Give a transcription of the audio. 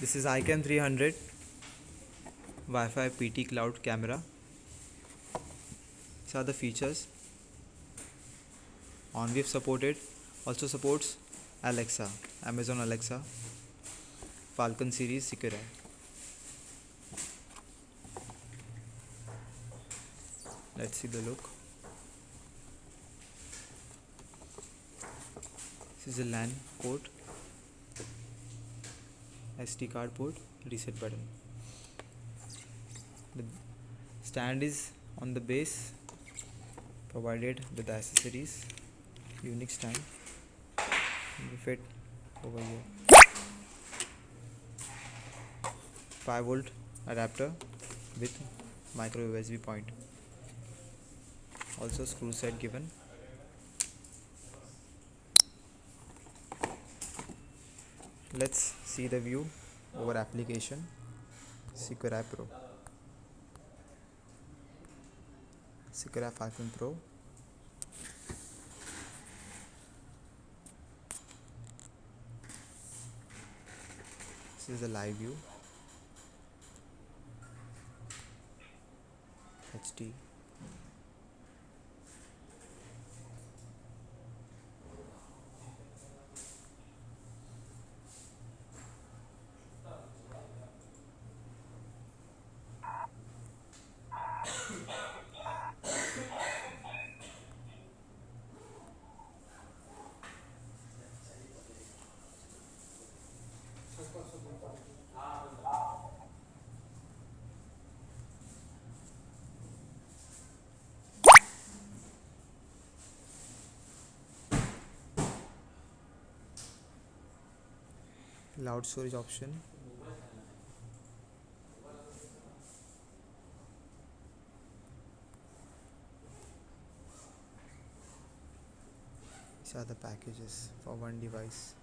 This is iCam 300 Wi-Fi PT cloud camera. These are the features. On-wave supported. Also supports Alexa, Amazon Alexa, Falcon series Secureye. Let's see the look. This is a LAN port, SD card port, reset button. The stand is on the base, provided with the accessories. Unique stand. We fit over here. 5-volt adapter with micro USB point. Also screw set given. Let's see the view over application. Secureye Pro. Secureye Falcon Pro. This is the live view. HD. Loud storage option. These are the packages for one device.